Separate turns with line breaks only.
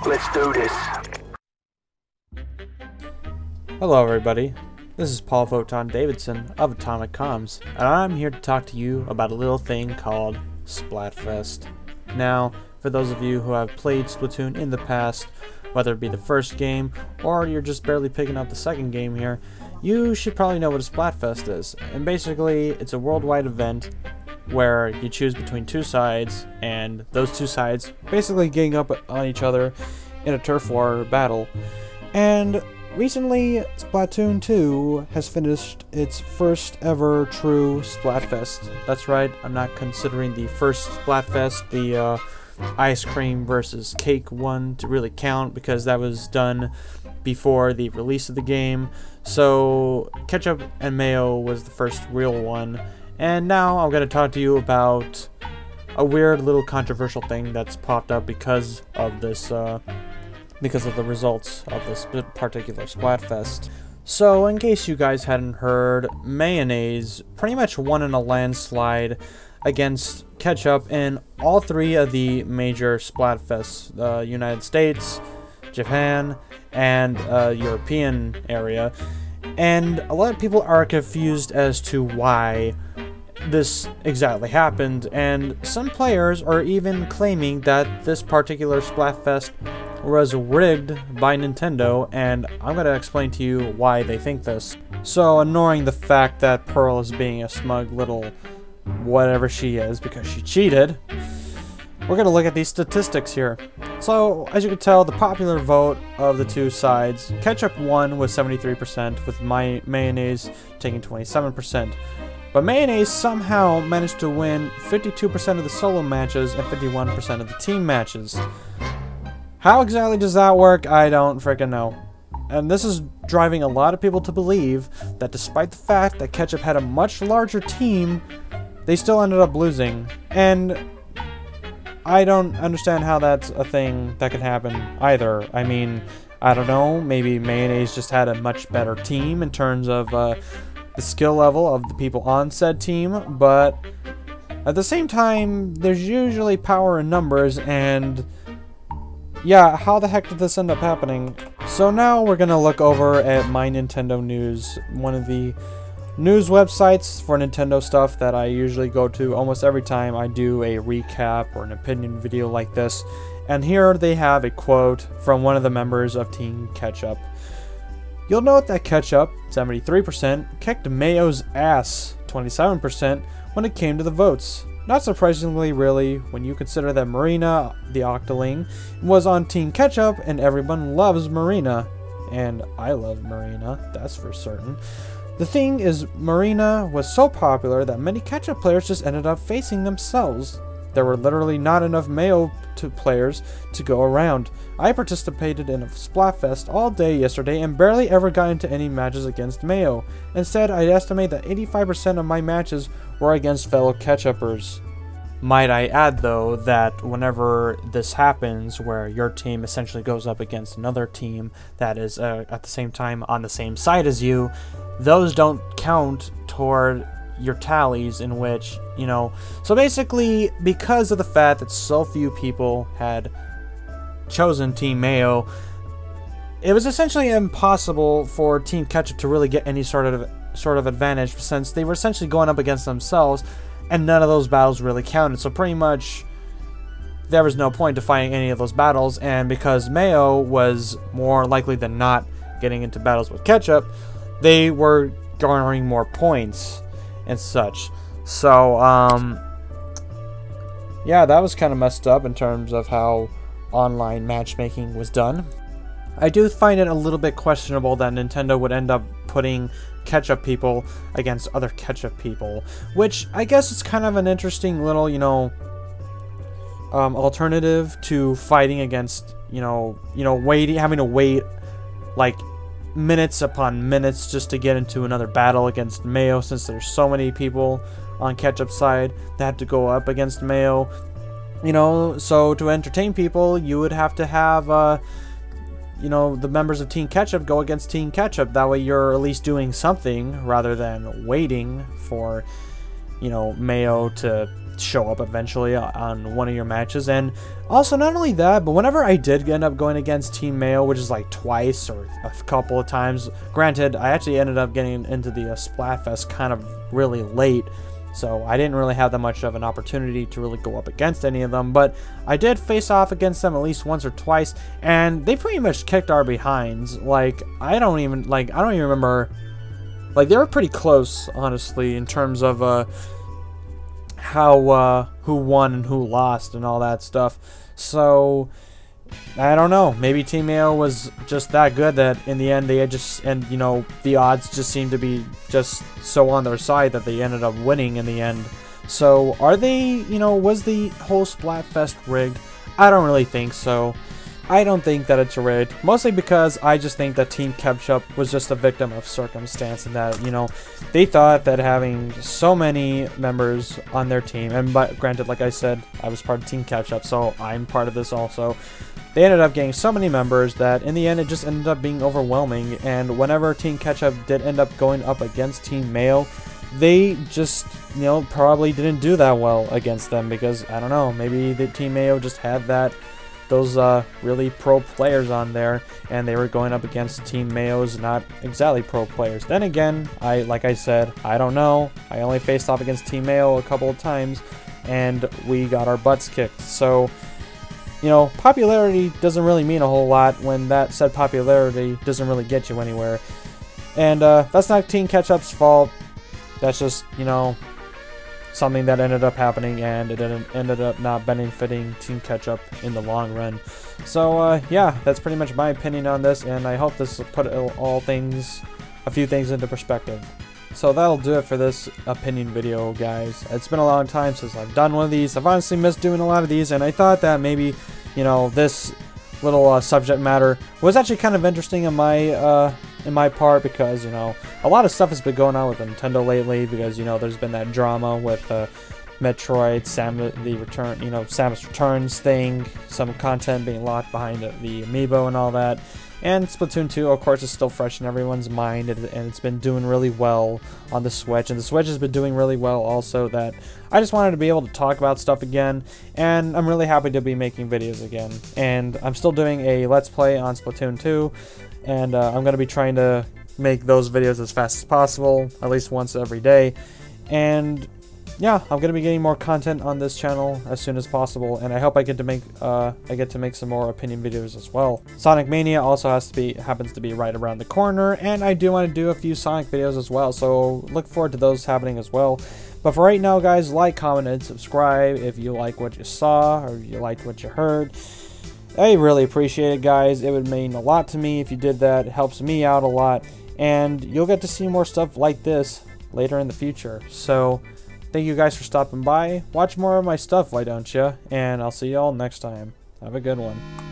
Let's do this.
Hello everybody, this is Paul Photon Davidson of Atomic Comms, and I'm here to talk to you about a little thing called Splatfest. Now, for those of you who have played Splatoon in the past, whether it be the first game, or you're just barely picking up the second game here, you should probably know what a Splatfest is. And basically, it's a worldwide event where you choose between two sides, and those two sides basically gang up on each other in a turf war battle. And recently, Splatoon 2 has finished its first ever true Splatfest. That's right, I'm not considering the first Splatfest, the ice cream versus cake one, to really count, because that was done before the release of the game. So ketchup and mayo was the first real one. And now I'm going to talk to you about a weird little controversial thing that's popped up because of this, because of the results of this particular Splatfest. So, in case you guys hadn't heard, mayonnaise pretty much won in a landslide against ketchup in all three of the major Splatfests: the United States, Japan, and European area. And a lot of people are confused as to why this exactly happened, and some players are even claiming that this particular Splatfest was rigged by Nintendo, and I'm going to explain to you why they think this. So, ignoring the fact that Pearl is being a smug little whatever she is because she cheated, we're going to look at these statistics here. So, as you can tell, the popular vote of the two sides, ketchup won with 73%, with mayonnaise taking 27%. But mayonnaise somehow managed to win 52% of the solo matches and 51% of the team matches. How exactly does that work? I don't freaking know. And this is driving a lot of people to believe that despite the fact that ketchup had a much larger team, they still ended up losing. And I don't understand how that's a thing that could happen either. I mean, I don't know, maybe mayonnaise just had a much better team in terms of the skill level of the people on said team, but at the same time, there's usually power in numbers, and yeah, how the heck did this end up happening? So now we're gonna look over at My Nintendo News, one of the news websites for Nintendo stuff that I usually go to almost every time I do a recap or an opinion video like this. And here they have a quote from one of the members of Team Ketchup. You'll note that ketchup, 73%, kicked mayo's ass, 27%, when it came to the votes. Not surprisingly, really, when you consider that Marina, the Octoling, was on Team Ketchup, and everyone loves Marina. And I love Marina, that's for certain. The thing is, Marina was so popular that many Ketchup players just ended up facing themselves. There were literally not enough Mayo players to go around. I participated in a Splatfest all day yesterday and barely ever got into any matches against Mayo. Instead, I'd estimate that 85% of my matches were against fellow Ketchupers. Might I add, though, that whenever this happens, where your team essentially goes up against another team that is at the same time on the same side as you, those don't count toward your tallies, in which, you know, so basically, because of the fact that so few people had chosen Team Mayo, it was essentially impossible for Team Ketchup to really get any sort of sort of advantage since they were essentially going up against themselves, and none of those battles really counted. So pretty much there was no point to fighting any of those battles, and because Mayo was more likely than not getting into battles with Ketchup, they were garnering more points and such. So yeah, that was kind of messed up in terms of how online matchmaking was done. I do find it a little bit questionable that Nintendo would end up putting Ketchup people against other Ketchup people, which I guess is kind of an interesting little, you know, alternative to fighting against, having to wait like minutes upon minutes just to get into another battle against Mayo, since there's so many people on Ketchup's side that have to go up against Mayo. So to entertain people, you would have to have the members of Team Ketchup go against Team Ketchup. That way you're at least doing something rather than waiting for Mayo to show up eventually on one of your matches. And also, not only that, but whenever I did end up going against Team Mayo, which is like twice or a couple of times, granted I actually ended up getting into the Splatfest kind of really late, so I didn't really have that much of an opportunity to really go up against any of them, but I did face off against them at least once or twice, and they pretty much kicked our behinds. Like, I don't even remember, like, they were pretty close, honestly, in terms of how who won and who lost and all that stuff. So I don't know, maybe Team Mayo was just that good that in the end they had the odds just seemed to be just so on their side that they ended up winning in the end. So are they, was the whole Splatfest rigged? I don't really think so. I don't think that it's rigged, mostly because I just think that Team Ketchup was just a victim of circumstance, and that, they thought that having so many members on their team, and granted, like I said, I was part of Team Ketchup, so I'm part of this also. They ended up getting so many members that in the end it just ended up being overwhelming, and whenever Team Ketchup did end up going up against Team Mayo, they just, probably didn't do that well against them, because, I don't know, maybe the Team Mayo just had those really pro players on there, and they were going up against Team Mayo's not exactly pro players. Then again, like I said, I don't know. I only faced off against Team Mayo a couple of times, and we got our butts kicked. So, popularity doesn't really mean a whole lot when that said popularity doesn't really get you anywhere. And that's not Team Ketchup's fault. That's just, something that ended up happening, and it ended up not benefiting Team Ketchup in the long run. So yeah, that's pretty much my opinion on this, and I hope this will put a few things into perspective. So that'll do it for this opinion video, guys. It's been a long time since I've done one of these. I've honestly missed doing a lot of these, and I thought that maybe, this little subject matter was actually kind of interesting in my part, because a lot of stuff has been going on with Nintendo lately, because there's been that drama with Metroid, Samus Returns thing, some content being locked behind the amiibo and all that, and Splatoon 2 of course is still fresh in everyone's mind, and it's been doing really well on the Switch, and the Switch has been doing really well also, that I just wanted to be able to talk about stuff again, and I'm really happy to be making videos again. And I'm still doing a Let's Play on Splatoon 2, and I'm going to be trying to make those videos as fast as possible, at least once every day. And yeah, I'm going to be getting more content on this channel as soon as possible, and I hope I get to make some more opinion videos as well. Sonic Mania also happens to be right around the corner, and I do want to do a few Sonic videos as well, so look forward to those happening as well. But for right now, guys, like, comment, and subscribe if you like what you saw or you liked what you heard. I really appreciate it, guys. It would mean a lot to me if you did that. It helps me out a lot, and you'll get to see more stuff like this later in the future. So thank you guys for stopping by. Watch more of my stuff, why don't you? And I'll see y'all next time. Have a good one.